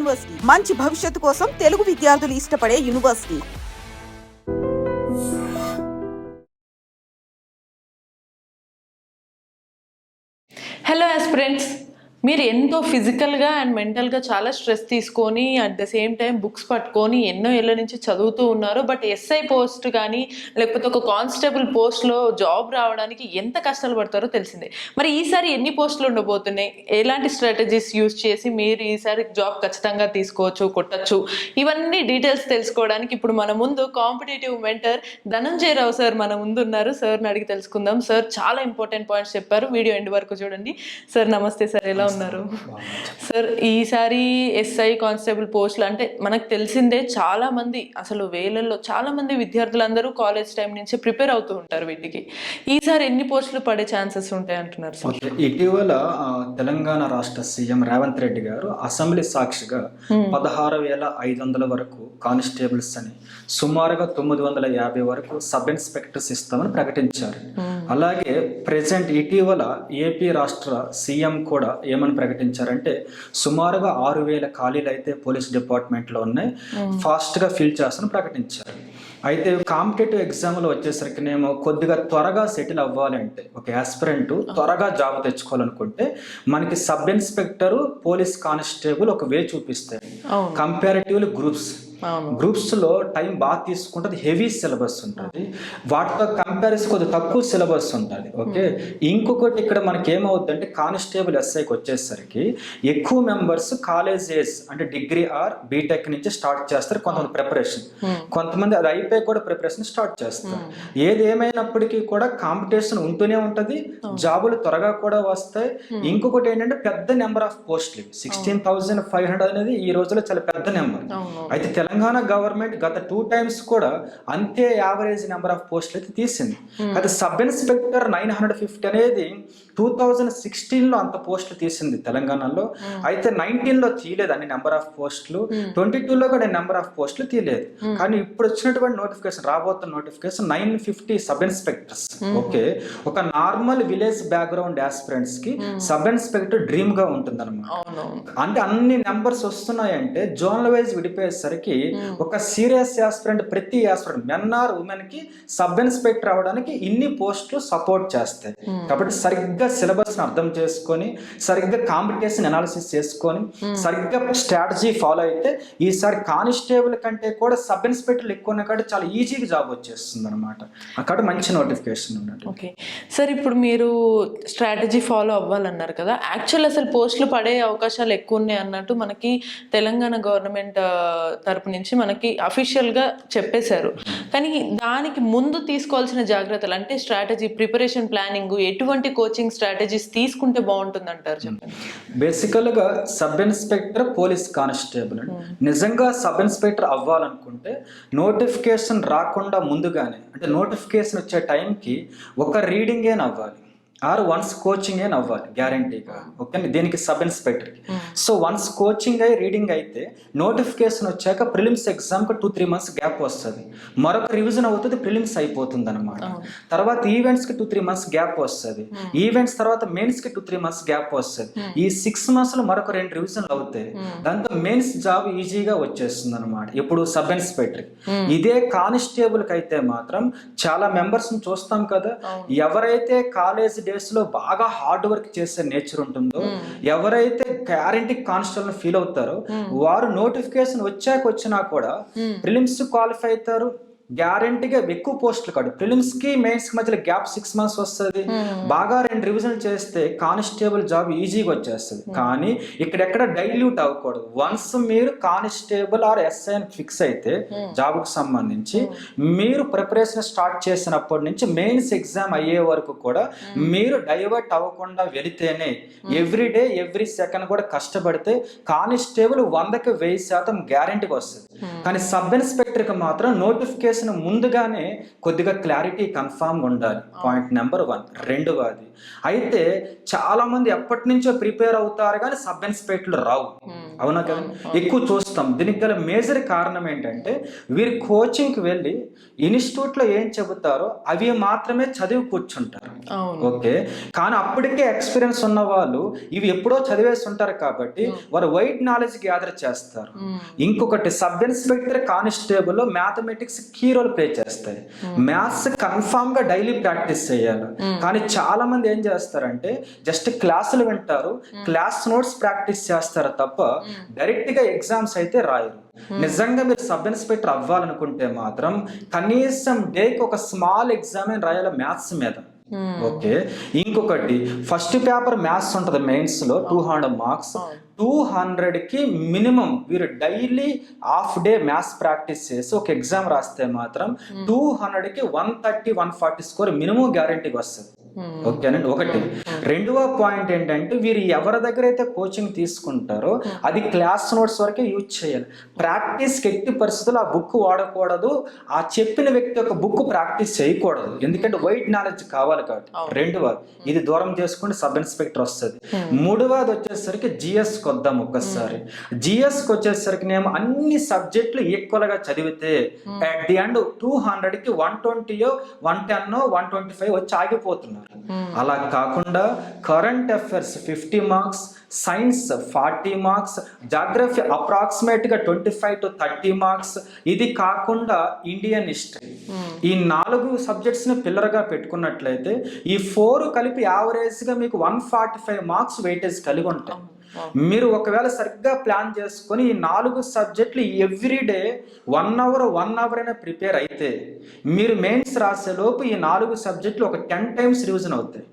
University మంచి భవిష్యత్తు కోసం తెలుగు విద్యార్థులు ఇష్టపడే యూనివర్సిటీ. హలో ఆస్పిరెంట్స్, మీరు ఎంతో ఫిజికల్గా అండ్ మెంటల్గా చాలా స్ట్రెస్ తీసుకొని at the same time books పట్టుకొని ఎన్నో ఏళ్ళ నుంచి చదువుతూ ఉన్నారు. బట్ ఎస్ఐ పోస్ట్ కానీ లేకపోతే ఒక కానిస్టేబుల్ పోస్ట్లో జాబ్ రావడానికి ఎంత కష్టాలు పడతారో తెలిసిందే. మరి ఈసారి ఎన్ని పోస్టులు ఉండబోతున్నాయి, ఎలాంటి స్ట్రాటజీస్ యూజ్ చేసి మీరు ఈసారి జాబ్ ఖచ్చితంగా తీసుకోవచ్చు, కొట్టచ్చు, ఇవన్నీ డీటెయిల్స్ తెలుసుకోవడానికి ఇప్పుడు మన ముందు కాంపిటేటివ్ మెంటర్ ధనంజయ రావు సార్ మన ముందు ఉన్నారు. సార్ని అడిగి తెలుసుకుందాం. సార్ చాలా ఇంపార్టెంట్ పాయింట్స్ చెప్పారు, వీడియో ఎండ్ వరకు చూడండి. సార్ నమస్తే సార్, ఎలా ఉన్నారు? సార్, ఈసారి ఎస్ఐ కానిస్టేబుల్ పోస్టులు అంటే మనకు తెలిసిందే, చాలా మంది అసలు వేలల్లో చాలా మంది విద్యార్థులందరూ కాలేజ్ టైం నుంచి ప్రిపేర్ అవుతూ ఉంటారు వీటికి. ఈసారి ఎన్ని పోస్టులు పడే ఛాన్సెస్ ఉంటాయి అంటున్నారు సార్? ఇటీవల తెలంగాణ రాష్ట్ర సీఎం రేవంత్ రెడ్డి గారు అసెంబ్లీ సాక్షిగా 16,500 వరకు కానిస్టేబుల్స్ అని, సుమారుగా 950 వరకు సబ్ ఇన్స్పెక్టర్స్ ఇస్తామని ప్రకటించారు. అలాగే ప్రెసెంట్ ఇటీవల ఏపీ రాష్ట్ర సీఎం కూడా ఏమని ప్రకటించారంటే, సుమారుగా 6,000 ఖాళీలు అయితే పోలీస్ డిపార్ట్మెంట్లో ఉన్నాయి, ఫాస్ట్గా ఫిల్ చేస్తామని ప్రకటించారు. అయితే కాంపిటేటివ్ ఎగ్జామ్లో వచ్చేసరికినేమో కొద్దిగా త్వరగా సెటిల్ అవ్వాలంటే, ఒక యాస్పిరెంట్ త్వరగా జాబ్ తెచ్చుకోవాలనుకుంటే మనకి సబ్ ఇన్స్పెక్టర్, పోలీస్ కానిస్టేబుల్ ఒక వే చూపిస్తాయి. కంపారిటివ్లీ గ్రూప్స్లో టైం బాగా తీసుకుంటుంది, హెవీ సిలబస్ ఉంటుంది, వాటితో కంపారిజన్ కొద్దిగా తక్కువ సిలబస్ ఉంటుంది. ఓకే, ఇంకొకటి ఇక్కడ మనకి ఏమవుతుందంటే కానిస్టేబుల్ ఎస్ఐకి వచ్చేసరికి ఎక్కువ మెంబర్స్ కాలేజ్ ఏజ్ అంటే డిగ్రీ ఆర్ బీటెక్ నుంచి స్టార్ట్ చేస్తారు. కొంతమంది ప్రిపరేషన్, కొంతమంది అది అయిపోయి కూడా ప్రిపరేషన్ స్టార్ట్ చేస్తారు. ఏది ఏమైనప్పటికీ కూడా కాంపిటీషన్ ఉంటూనే ఉంటుంది, జాబులు త్వరగా కూడా వస్తాయి. ఇంకొకటి ఏంటంటే పెద్ద నెంబర్ ఆఫ్ పోస్టులు 16,500 అనేది ఈ రోజుల్లో చాలా పెద్ద నెంబర్. అయితే తెలంగాణ గవర్నమెంట్ గత 2 times కూడా అంతే యావరేజ్ నెంబర్ ఆఫ్ పోస్టులు అయితే తీసింది. అయితే సబ్ ఇన్స్పెక్టర్ 950 అనేది 2016లో అంత పోస్టులు తీసింది తెలంగాణలో. అయితే 19లో తీయలేదు అన్ని నెంబర్ ఆఫ్ పోస్టులు, 22లో కూడా నెంబర్ ఆఫ్ పోస్టులు తీయలేదు. కానీ ఇప్పుడు వచ్చినటువంటి నోటిఫికేషన్, రాబోతున్న నోటిఫికేషన్ 950 సబ్ ఇన్స్పెక్టర్స్. ఓకే, ఒక నార్మల్ విలేజ్ బ్యాక్గ్రౌండ్ యాస్పిరెంట్స్ కి సబ్ ఇన్స్పెక్టర్ డ్రీమ్ గా ఉంటుంది అనమాట. అంటే అన్ని నెంబర్స్ వస్తున్నాయంటే జోనల్ వైజ్ విడిపోయేసరికి ఒక సీరియస్ యాస్పిరెంట్, ప్రతి యాస్పిరెంట్ మెన్ ఆర్ ఉమెన్ కి సబ్ ఇన్స్పెక్టర్ అవడానికి ఇన్ని పోస్టులు సపోర్ట్ చేస్తాయి. కాబట్టి సరిగ్గా సిలబస్ అర్థం చేసుకొని, సరిగ్గా కాంపిటీషన్ అనాలిసిస్ చేసుకొని, సరిగ్గా స్ట్రాటజీ ఫాలో అయితే ఈసారి కానిస్టేబుల్ కంటే కూడా సబ్ ఇన్స్పెక్టర్లు ఎక్కువ ఉన్న కాబట్టి చాలా ఈజీగా జాబ్ వచ్చేస్తుంది అనమాట. అక్కడ మంచి నోటిఫికేషన్ ఉన్నట్టు. ఓకే సార్, ఇప్పుడు మీరు స్ట్రాటజీ ఫాలో అవ్వాలన్నారు కదా, యాక్చువల్ అసలు పోస్టులు పడే అవకాశాలు ఎక్కువ ఉన్నాయి అన్నట్టు మనకి తెలంగాణ గవర్నమెంట్ తరపు నుంచి మనకి అఫీషియల్గా చెప్పేశారు. కానీ దానికి ముందు తీసుకోవాల్సిన జాగ్రత్తలు అంటే స్ట్రాటజీ, ప్రిపరేషన్, ప్లానింగ్, ఎటువంటి కోచింగ్ స్ట్రాటజీస్ తీసుకుంటే బాగుంటుంది అంటారు చెప్పండి. బేసికల్గా సబ్ ఇన్స్పెక్టర్, పోలీస్ కానిస్టేబుల్ నిజంగా సబ్ ఇన్స్పెక్టర్ అవ్వాలనుకుంటే నోటిఫికేషన్ రాకుండా ముందుగానే, అంటే నోటిఫికేషన్ వచ్చే టైంకి ఒక రీడింగ్ ఏం అవ్వాలి ఆర్ వన్స్ కోచింగ్ ఏం అవ్వాలి గ్యారంటీగా. ఓకే, దీనికి సబ్ ఇన్స్పెక్టర్కి. సో వన్స్ కోచింగ్ అయ్యి రీడింగ్ అయితే నోటిఫికేషన్ వచ్చాక ప్రిలిమ్స్ ఎగ్జామ్కి 2-3 months గ్యాప్ వస్తుంది, మరొక రివిజన్ అవుతుంది, ప్రిలిమ్స్ అయిపోతుంది అనమాట. తర్వాత ఈవెంట్స్కి 2-3 months గ్యాప్ వస్తుంది, ఈవెంట్స్ తర్వాత మెయిన్స్కి 2-3 months గ్యాప్ వస్తుంది. ఈ 6 monthsలో మరొక 2 రివిజన్లు అవుతాయి, దాంతో మెయిన్స్ జాబ్ ఈజీగా వచ్చేస్తుంది అనమాట. ఇప్పుడు సబ్ ఇన్స్పెక్టర్కి. ఇదే కానిస్టేబుల్కి అయితే మాత్రం చాలా మెంబర్స్ని చూస్తాం కదా, ఎవరైతే కాలేజ్ డేస్ లో బాగా హార్డ్ వర్క్ చేసే నేచర్ ఉంటుందో, ఎవరైతే గ్యారంటీ కానిస్టేబుల్ ఫీల్ అవుతారో వారు నోటిఫికేషన్ వచ్చినా కూడా ప్రిలిమ్స్ క్వాలిఫై అవుతారు, గ్యారంటీగా ఎక్కువ పోస్టులు కాదు. ప్రిలిమ్స్ కి మెయిన్స్ కి మధ్యలో గ్యాప్ 6 months వస్తుంది, బాగా 2 రివిజన్ చేస్తే కానిస్టేబుల్ జాబ్ ఈజీగా వచ్చేస్తుంది. కానీ ఇక్కడెక్కడ డైల్యూట్ అవ్వకూడదు. వన్స్ మీరు కానిస్టేబుల్ ఆర్ ఎస్ఐ ఫిక్స్ అయితే జాబ్కి సంబంధించి మీరు ప్రిపరేషన్ స్టార్ట్ చేసినప్పటి నుంచి మెయిన్స్ ఎగ్జామ్ అయ్యే వరకు కూడా మీరు డైవర్ట్ అవ్వకుండా వెళితేనే, ఎవ్రీ డే ఎవ్రీ సెకండ్ కూడా కష్టపడితే కానిస్టేబుల్ 100కి 1000% గ్యారంటీగా వస్తుంది. కానీ సబ్ ఇన్స్పెక్టర్కి మాత్రం నోటిఫికేషన్ నోటిఫికేషన్ ముందుగానే కొద్దిగా క్లారిటీ కన్ఫామ్గా ఉండాలి. Point number 1. రెండవది అయితే చాలా మంది ఎప్పటి నుంచో ప్రిపేర్ అవుతారు కానీ సబ్ ఇన్స్పెక్టర్లు రావు. అవునా కదా, ఎక్కువ చూస్తాం. దీనికి గల మేజర్ కారణం ఏంటంటే వీరి కోచింగ్కి వెళ్ళి ఇన్స్టిట్యూట్లో ఏం చెబుతారో అవి మాత్రమే చదివి కూర్చుంటారు. ఓకే, కానీ అప్పటికే ఎక్స్పీరియన్స్ ఉన్న వాళ్ళు ఇవి ఎప్పుడో చదివేసి ఉంటారు కాబట్టి వారు వైడ్ నాలెడ్జ్ గ్యాదర్ చేస్తారు. ఇంకొకటి sub inspector constable mathematics key role play చేస్తాయి. మ్యాథ్స్ కన్ఫామ్ గా డైలీ ప్రాక్టీస్ చేయాలి. కానీ చాలా మంది ఏం చేస్తారంటే జస్ట్ క్లాసులు వింటారు, క్లాస్ నోట్స్ ప్రాక్టీస్ చేస్తారు తప్ప డైరెక్ట్ గా ఎగ్జామ్స్ అయితే రాయరు. నిజంగా మీరు సబ్ ఇన్స్పెక్టర్ అవ్వాలనుకుంటే మాత్రం కనీసం డేకి ఒక స్మాల్ ఎగ్జామ్ రాయాలి మ్యాథ్స్ మీద. ఓకే, ఇంకొకటి ఫస్ట్ పేపర్ మ్యాథ్స్ ఉంటుంది మెయిన్స్ లో 200 మార్క్స్. 200కి మినిమం వీరు daily half day maths practice చేసి ఒక ఎగ్జామ్ రాస్తే మాత్రం 200కి 130-140 స్కోర్ మినిమం గ్యారంటీకి వస్తుంది. ఓకేనండి, ఒకటి. రెండవ పాయింట్ ఏంటంటే వీరు ఎవరి దగ్గర అయితే కోచింగ్ తీసుకుంటారో అది క్లాస్ నోట్స్ వరకే యూజ్ చేయాలి. ప్రాక్టీస్కి ఎట్టి పరిస్థితుల్లో ఆ బుక్ వాడకూడదు, ఆ చెప్పిన వ్యక్తి యొక్క బుక్ ప్రాక్టీస్ చేయకూడదు, ఎందుకంటే వైడ్ నాలెడ్జ్ కావాలి కాబట్టి. రెండవది ఇది దూరం చేసుకుంటే సబ్ ఇన్స్పెక్టర్ వస్తుంది. మూడవది వచ్చేసరికి జిఎస్ వద్దాం ఒక్కసారి. జిఎస్కి వచ్చేసరికి నేను అన్ని సబ్జెక్టులు ఈక్వల్ గా చదివితే అట్ ది ఎండ్ 200కి 120, 110, 125 వచ్చి ఆగిపోతున్నారు. అలా కాకుండా current affairs 50 marks, science 40 marks, geography approximate గా 25 to 30 మార్క్స్. ఇది కాకుండా ఇండియన్ హిస్టరీ, ఈ 4 సబ్జెక్ట్స్ ని పిల్లర్ గా పెట్టుకున్నట్లయితే ఈ 4 కలిపి యావరేజ్ గా మీకు 145 మార్క్స్ వెయిటేజ్ కలిగి ఉంటాయి. మీరు ఒకవేళ సరిగ్గా ప్లాన్ చేసుకొని ఈ 4 సబ్జెక్టులు ఎవ్రీడే 1 అవర్ అయినా ప్రిపేర్ అయితే మీరు మెయిన్స్ రాసే లోపు ఈ 4 సబ్జెక్టులు ఒక 10 times రివిజన్ అవుతాయి.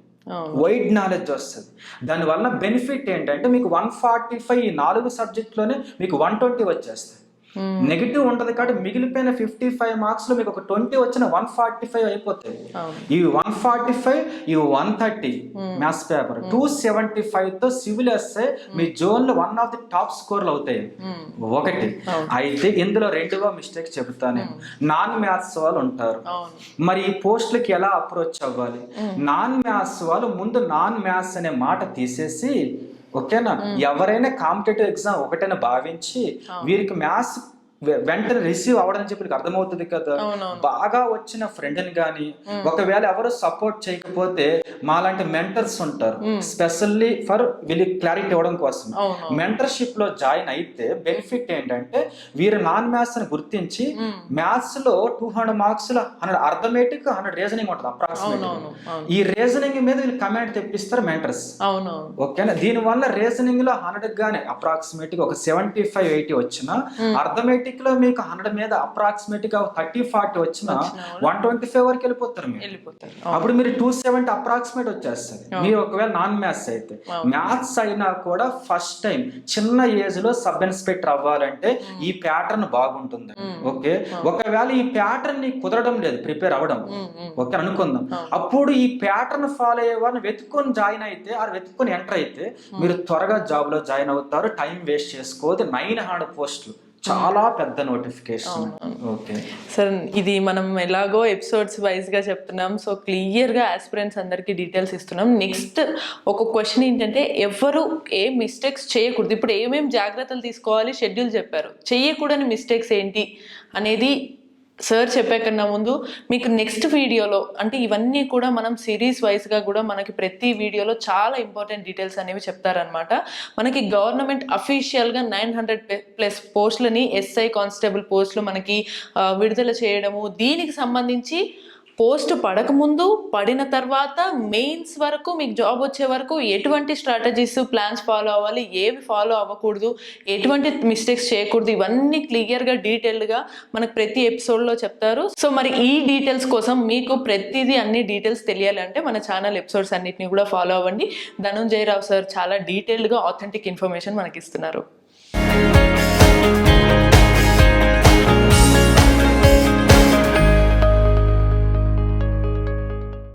వైడ్ నాలెడ్జ్ వస్తుంది. దానివల్ల బెనిఫిట్ ఏంటంటే మీకు 145 ఈ 4 సబ్జెక్టులోనే మీకు 120 వచ్చేస్తాయి. నెగిటివ్ ఉంటది కాబట్టి మిగిలిపోయిన 55 మార్క్స్ లో మీకు ఒక 20 వచ్చిన 145 అయిపోతాయి. ఇవి 145, ఇవి 130 మ్యాథ్స్ పేపర్, 275 తో సివిల్ ఎస్ఐ మీ జోన్ లో 1 ఆఫ్ ది టాప్ స్కోర్లు అవుతాయి. ఒకటి. అయితే ఇందులో రెండవ మిస్టేక్ చెబుతాను. నాన్ మ్యాథ్స్ వాళ్ళు ఉంటారు, మరి ఈ పోస్టులకి ఎలా అప్రోచ్ అవ్వాలి? నాన్ మ్యాథ్స్ వాళ్ళు ముందు నాన్ మ్యాథ్స్ అనే మాట తీసేసి, ఓకేనా, ఎవరైనా కాంపిటేటివ్ ఎగ్జామ్ ఒకటైనా భావించి వీరికి మ్యాథ్స్ వెంటనే రిసీవ్ అవ్వడం చెప్పి అర్థమవుతుంది కదా. బాగా వచ్చిన ఫ్రెండ్ని కానీ ఒకవేళ ఎవరు సపోర్ట్ చేయకపోతే మాలాంటి మెంటర్స్ ఉంటారు స్పెషల్లీ ఫర్ వీళ్ళకి క్లారిటీ ఇవ్వడం కోసం. మెంటర్షిప్ లో జాయిన్ అయితే బెనిఫిట్ ఏంటంటే వీరు నాన్ మ్యాథ్స్ అని గుర్తించి మ్యాథ్స్ లో 200 మార్క్స్ లో 100 అర్థమెటిక్, 100 రీజనింగ్ ఉంటుంది అప్రాక్సిమేట్. ఈ రీజనింగ్ మీద వీళ్ళు కమెంట్ తెప్పిస్తారు మెంటర్స్. ఓకేనా, దీని వల్ల రీజనింగ్ లో 100 గానే అప్రాక్సిమేట్ గా ఒక 75-80 వచ్చిన, అర్థమెటిక్ లో మీకు 100 మీద అప్రాక్సిమేట్ గా 30-40 వచ్చిన 125 వరకు వెళ్ళిపోతారు మీరు. అప్పుడు మీరు 270 అప్రాక్సిమేట్ వచ్చేస్తుంది. మీరు ఒకవేళ నాన్ మ్యాథ్స్ అయితే. మ్యాథ్స్ అయినా కూడా ఫస్ట్ టైం చిన్న ఏజ్ లో సబ్ ఇన్స్పెక్టర్ అవ్వాలంటే ఈ ప్యాటర్న్ బాగుంటుంది. ఓకే, ఒకవేళ ఈ ప్యాటర్న్ ని కుదరడం లేదు ప్రిపేర్ అవ్వడం, ఓకే అనుకుందాం, అప్పుడు ఈ ప్యాటర్న్ ఫాలో అయ్యే వారిని వెతుక్కొని జాయిన్ అయితే, ఆ వెతుక్కొని ఎంటర్ అయితే మీరు త్వరగా జాబ్ లో జాయిన్ అవుతారు. టైం వేస్ట్ చేసుకోవద్దు. 900 పోస్టులు, చాలా పెద్ద నోటిఫికేషన్. ఓకే సార్, ఇది మనం ఎలాగో ఎపిసోడ్స్ వైజ్గా చెప్తున్నాం, సో క్లియర్గా ఆస్పిరెంట్స్ అందరికీ డీటెయిల్స్ ఇస్తున్నాం. నెక్స్ట్ ఒక క్వశ్చన్ ఏంటంటే ఎవరు ఏ మిస్టేక్స్ చేయకూడదు, ఇప్పుడు ఏమేమి జాగ్రత్తలు తీసుకోవాలి షెడ్యూల్ చెప్పారు, చేయకూడని మిస్టేక్స్ ఏంటి అనేది సార్ చెప్పే కన్నా ముందు మీకు నెక్స్ట్ వీడియోలో, అంటే ఇవన్నీ కూడా మనం సిరీస్ వైజ్గా కూడా మనకి ప్రతి వీడియోలో చాలా ఇంపార్టెంట్ డీటెయిల్స్ అనేవి చెప్తారనమాట. మనకి గవర్నమెంట్ అఫీషియల్గా 900+ పోస్టులని ఎస్ఐ కానిస్టేబుల్ పోస్టులు మనకి విడుదల చేయడము, దీనికి సంబంధించి పోస్ట్ పడకముందు, పడిన తర్వాత, మెయిన్స్ వరకు మీకు జాబ్ వచ్చే వరకు ఎటువంటి స్ట్రాటజీస్, ప్లాన్స్ ఫాలో అవ్వాలి, ఏవి ఫాలో అవ్వకూడదు, ఎటువంటి మిస్టేక్స్ చేయకూడదు, ఇవన్నీ క్లియర్గా డీటెయిల్డ్గా మనకు ప్రతి ఎపిసోడ్లో చెప్తారు. సో మరి ఈ డీటెయిల్స్ కోసం మీకు ప్రతిదీ అన్ని డీటెయిల్స్ తెలియాలంటే మన ఛానల్ ఎపిసోడ్స్ అన్నిటిని కూడా ఫాలో అవ్వండి. ధనుంజయ రావు సార్ చాలా డీటెయిల్డ్గా ఆథెంటిక్ ఇన్ఫర్మేషన్ మనకి ఇస్తున్నారు.